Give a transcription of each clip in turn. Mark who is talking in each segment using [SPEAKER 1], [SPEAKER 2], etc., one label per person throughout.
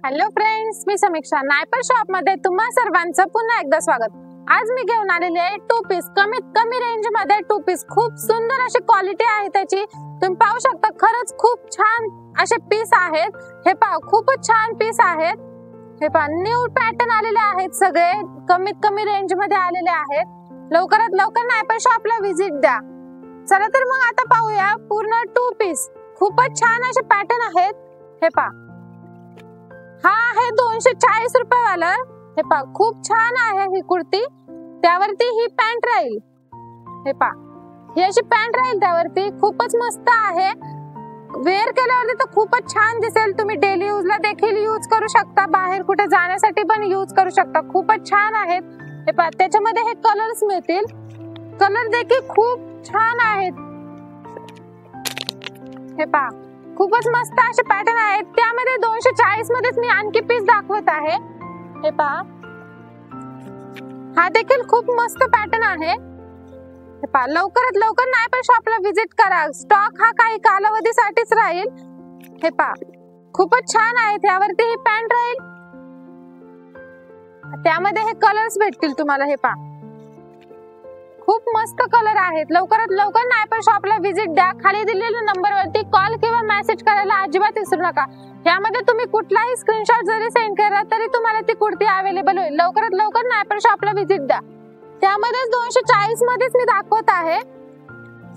[SPEAKER 1] Hello friends, मी समीक्षा नायपर shop मध्ये तुम्हा सर्वांचं पुन्हा एकदा स्वागत। आज मी घेऊन आलेले आहे टू पीस कमीत कमी रेंज मध्ये टू पीस। खूप सुंदर अशी क्वालिटी आहे त्याची, तुम्ही पाहू शकता। खरंच खूप छान असे पीस आहेत। हे पहा, खूपच छान पीस आहेत। हे पहा, न्यू पॅटर्न आलेले आहेत, सगळे कमीत कमी रेंज मध्ये आलेले आहेत। लवकरात लवकर नायपर शॉपला व्हिजिट द्या। चला तर मग आता पाहूया पूर्ण टू पीस। खूपच छान असे पॅटर्न आहेत। हे पहा, हा आहे 240 रुपये वाला। हे पहा, खूप छान आहे ही कुर्ती। त्यावरती ही पॅन्ट राहील। हे पहा, ही अशी पॅन्ट राहील त्यावरती। खूपच मस्त आहे। वेअर केल्यावरती तर खूपच छान दिसेल। तुम्ही डेली यूजला देखील यूज करू शकता, बाहेर कुठे जाण्यासाठी पण यूज करू शकता। खूपच छान आहेत। हे पहा, त्याच्यामध्ये हे कलर्स मिळतील। कलर देखील खूप छान आहेत। हे पहा, खूपच मस्त असे पॅटर्न आहेत। त्यामध्ये 240 मध्येच मी आणखी पीस दाखवत आहे। हे पहा, हा देखील खूप मस्त पॅटर्न आहे। हे पहा, लवकरात लवकर नायपर शॉपला व्हिजिट करा। स्टॉक हा काही कालावधीसाठीच राहील। हे पहा, खूपच छान आहे। त्यावरती ही पॅन्ट राहील। त्यामध्ये हे कलर्स भेटतील तुम्हाला। हे पहा, खूप मस्त कलर आहेत। लवकरात लवकर नायपर शॉपला व्हिजिट द्या। खाली दिलेल्या नंबरवरती कॉल किंवा मेसेज करायला अजिबात विसरू नका। यामध्ये तुम्ही कुठलाही स्क्रीनशॉट जरी सेंड केला तरी तुम्हाला ती कुर्ती अवेलेबल होईल। लवकरात लवकर नायपर शॉपला व्हिजिट द्या। त्यामध्ये 240 मध्येच मी दाखवत आहे।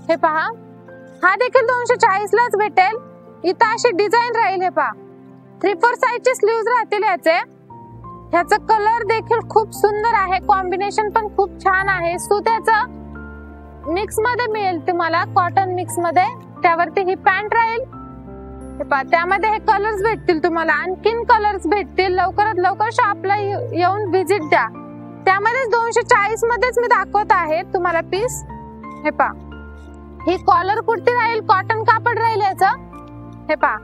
[SPEAKER 1] हे पहा, हा देखील 240 लाच भेटेल। इथं अशी डिझाईन राहील। हे पहा, 3/4 साइजचे स्लीव्ज राहतील याचे। ह्याचा कलर देखील खूप सुंदर आहे। कॉम्बिनेशन पण खूप छान आहे। सुत्याचा मिक्स मध्ये मिळेल तुम्हाला, कॉटन मिक्स मध्ये। त्यावरती ही पॅन्ट राहील। हे पहा, त्यामध्ये हे कलर्स भेटतील तुम्हाला। आणखीन कलर्स भेटतील। लवकरात लवकर शॉपला येऊन व्हिजिट द्या। त्यामध्ये 240 मध्येच मी दाखवत आहे तुम्हाला पीस। हे पहा, ही कॉलर कुर्ती राहील। कॉटन कापड राहील याचं। हे पहा,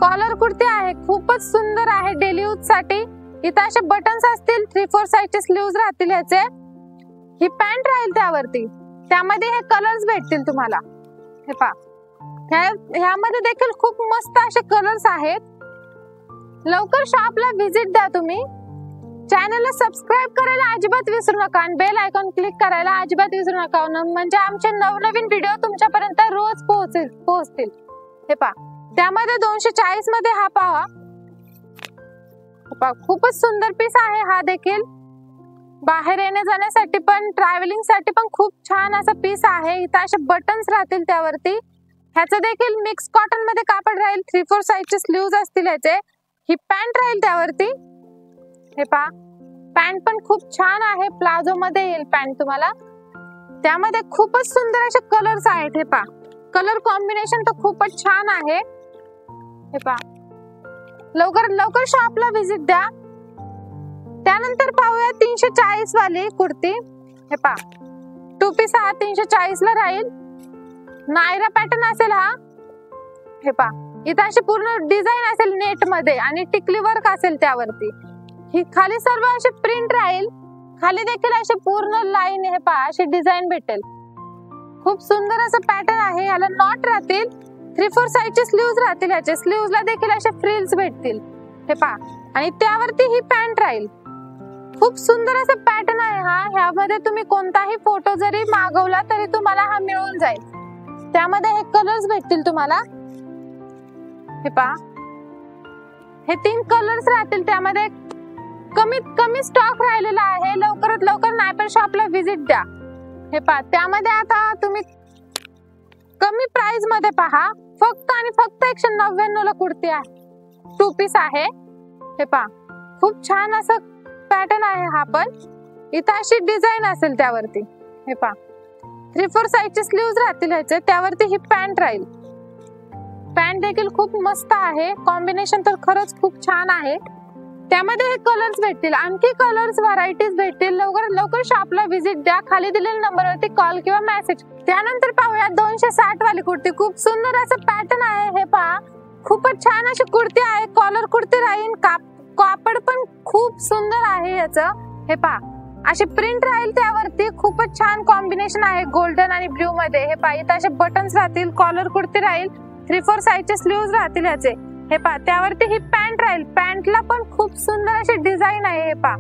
[SPEAKER 1] कॉलर कुर्ती आहे। खूपच सुंदर आहे डेली यूज साठी। इथं असे बटन्स असतील। 3/4 साइजचे स्लीव्ज राहतील याचे। ही पॅन्ट राहील त्यावरती। त्यामध्ये हे कलर्स भेटतील तुम्हाला। हे पहा, ह्यामध्ये देखील खूप मस्त असे कलर्स आहेत। लवकर शॉपला व्हिजिट द्या तुम्ही। चॅनलला सबस्क्राइब करायला अजिबात विसरू नका आणि बेल आयकॉन क्लिक करायला अजिबात विसरू नका, म्हणजे आमचे नवनवीन व्हिडिओ तुमच्यापर्यंत रोज पोहोचतील। हे पहा, त्यामध्ये 240 मध्ये हा पहा, खूपच सुंदर पीस आहे। हा देखील बाहेर येण्या जाण्यासाठी पण, ट्रॅव्हलिंग साठी पण खूप छान असा पीस आहे। इथं असे बटन्स राहतील त्यावरती। ह्याचं देखील मिक्स कॉटन मध्ये कापड राहील। 3/4 साइजचे स्लीव्ज असतील याचे। ही पॅन्ट राहील त्यावरती। हे पहा, पॅन्ट पण खूप छान आहे। प्लाझो मध्ये येईल पॅन्ट तुम्हाला। त्यामध्ये खूपच सुंदर असे कलर्स आहेत। हे पहा, कलर कॉम्बिनेशन तर खूपच छान आहे। हे पहा, लवकरात लवकर शॉपला व्हिजिट द्या। त्यानंतर पाहूया 340 वाली कुर्ती। हे पहा, टू पीस हा 340 ला राहील। नायरा पॅटर्न असेल हा। हे पहा, इथं अशी पूर्ण डिझाईन असेल नेट मध्ये आणि टिकली वर्क असेल त्यावरती। ही खाली सर्व अशी प्रिंट राहील। खाली देखील अशी पूर्ण लाईन, हे पहा, अशी डिझाईन भेटेल। खूप सुंदर असं पॅटर्न आहे। याला नॉट राहतील। 3/4 साइजचे स्लीव्ज राहतील याचे। स्लीव्जला देखील असे फ्रिल्स भेटतील। हे पहा, आणि त्यावरती ही पॅन्ट राहील। खूप सुंदर असं पॅटर्न आहे हा। ह्यामध्ये तुम्ही कोणताही फोटो जरी मागवला तरी तुम्हाला हा मिळून जाईल। त्यामध्ये हे कलर्स भेटतील तुम्हाला। हे पहा, हे 3 कलर्स राहतील। त्यामध्ये कमीत कमी स्टॉक राहिलेला आहे। लवकरात लवकर नायपर शॉपला व्हिजिट द्या। हे पहा, त्यामध्ये आता तुम्ही कमी प्राइस मध्ये पहा, फक्त आणि फक्त 199 ला कुर्ती आहे। टू पीस आहे। हे पहा, खूप छान असं पॅटर्न आहे हा पण। इथं अशी डिझाईन असेल त्यावरती। हे पहा, 3/4 साइजचे स्लीव्ज राहतील याचे। त्यावरती ही पॅन्ट राहील। पॅन्ट देखील खूप मस्त आहे। कॉम्बिनेशन तर खरंच खूप छान आहे। त्यामध्ये हे कलर्स भेटतील। आणखी कलर्स व्हरायटीज भेटतील। लवकरात लवकर शॉपला व्हिजिट द्या। खाली दिलेल्या नंबरवरती कॉल किंवा मेसेज। त्यानंतर पाहूया 260 वाली कुर्ती। खूप सुंदर असं पॅटर्न आहे। हे पहा, खूपच छान अशी कुर्ती आहे। कॉलर कुर्ती राहील। कापड पण खूप सुंदर आहे याचं। हे पहा, अशी प्रिंट राहील त्यावरती। खूपच छान कॉम्बिनेशन आहे गोल्डन आणि ब्ल्यू मध्ये। हे पहा, इथं असे बटन्स राहतील। कॉलर कुर्ती राहील। 3/4 साइजचे स्लीव्ज राहतील याचे। हे पहा त्यावरती ही पॅन्ट राहील. पॅन्टला पण खूप सुंदर अशी डिझाईन आहे. हे पहा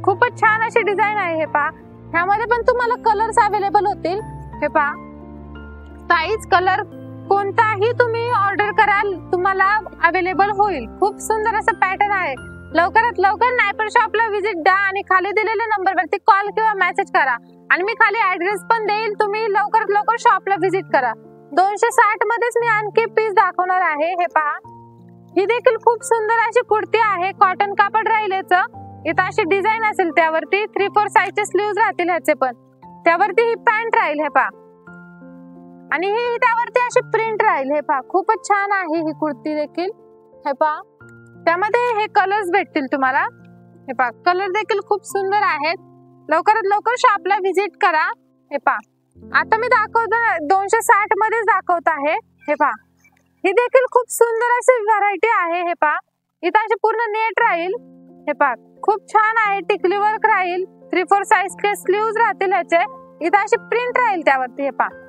[SPEAKER 1] खूपच छान अशी डिझाईन आहे. हे पहा ह्यामध्ये पण तुम्हाला कलर्स अवेलेबल होतील. हे पहा साईज कलर कोणताही तुम्ही ऑर्डर कराल तुम्हाला अवेलेबल होईल. खूप सुंदर असं पॅटर्न आहे. लवकरात लवकर नायपर शॉपला व्हिजिट द्या आणि खाली दिलेल्या नंबरवरती कॉल किंवा मेसेज करा आणि मी खाली ऍड्रेस पण देईल. तुम्ही लवकरात लवकर शॉपला व्हिजिट करा. 260 मध्येच मी आणखी पीस दाखवणार आहे. हे पहा ही देखील खूप सुंदर अशी कुर्ती आहे. कॉटन कापड राहील याचं. इथं अशी डिझाईन असेल त्यावरती 3/4 साईजचे स्लीव्ज राहतील ह्याचे पण. त्यावरती ही पॅन्ट राहील. हे पहा आणि ही त्यावरती अशी प्रिंट राहील. हे पहा खूपच छान आहे ही कुर्ती देखील. हे पहा त्यामध्ये हे कलर्स भेटतील तुम्हाला. हे पहा कलर देखील खूप सुंदर आहेत. लवकरात लवकर शॉपला व्हिजिट करा. हे पहा आता मी दाखवतो 260 मध्येच दाखवत आहे. हे पहा ही देखील खूप सुंदर अशी व्हरायटी आहे. हे पहा इथं अशी पूर्ण नेट राहील. हे पहा खूप छान आहे. टिकली वर्क राहील. 3/4 साईजचे स्लीव्ज राहतील ह्याचे. इथं अशी प्रिंट राहील त्यावरती. हे पहा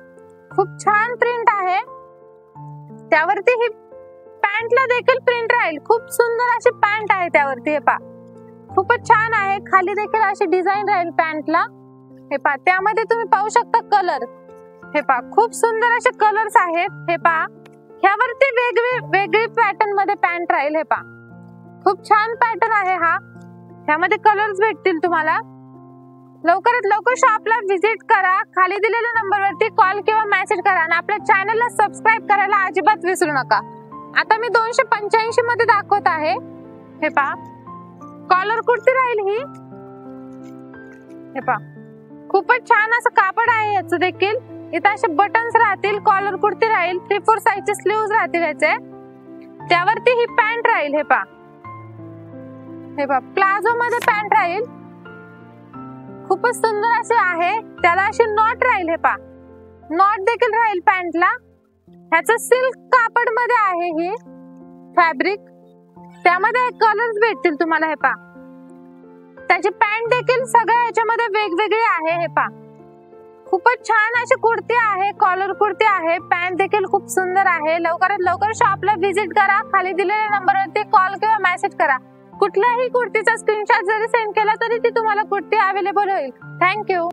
[SPEAKER 1] खूप छान प्रिंट आहे. त्यावरती ही पॅन्टला देखील प्रिंट राहील. खूप सुंदर अशी पॅन्ट आहे त्यावरती. हे पहा खूपच छान आहे. खाली देखील अशी डिझाईन राहील पॅन्टला. हे पहा त्यामध्ये तुम्ही पाहू शकता कलर. हे पहा खूप सुंदर असे कलर्स आहेत. हे पहा ह्यावरती वेगळी पॅटर्न मध्ये पॅन्ट राहील. हे पहा खूप छान पॅटर्न आहे हा. ह्यामध्ये कलर्स भेटतील तुम्हाला. लवकरात लवकर शॉपला व्हिजिट करा. खाली दिलेल्या नंबरवरती कॉल किंवा मेसेज करा आणि आपल्या चॅनलला सबस्क्राईब करायला अजिबात विसरू नका. आता मी 285 मध्ये दाखवत आहे. हे पहा कॉलर कुर्ती राहील ही. हे पहा खूपच छान असं कापड आहे याचं देखील. इथं असे बटन्स राहतील. कॉलर कुर्ती राहील. 3/4 साईजचे स्लीव्ज राहतील याचे. त्यावरती ही पॅन्ट राहील. हे पहा हे पहा प्लाझो मध्ये पॅन्ट राहील. खूपच सुंदर असे आहे. त्याला अशी नॉट राहील. हे पहा नॉट देखील राहील पॅन्टला. ह्याचं सिल्क कापड मध्ये आहे हे फॅब्रिक. त्यामध्ये कलर्स भेटतील तुम्हाला. हे पहा त्याची पॅन्ट देखील सगळ्या याच्यामध्ये वेगवेगळी आहे. हे पहा खूपच छान अशी कुर्ती आहे. कॉलर कुर्ती आहे. पॅन्ट देखील खूप सुंदर आहे. लवकरात लवकर शॉपला व्हिजिट करा. खाली दिलेल्या नंबरवरती कॉल किंवा मेसेज करा. कुठल्याही कुर्तीचा स्क्रीनशॉट जरी सेंड केला तरी ती तुम्हाला कुर्ती अवेलेबल होईल. थँक्यू.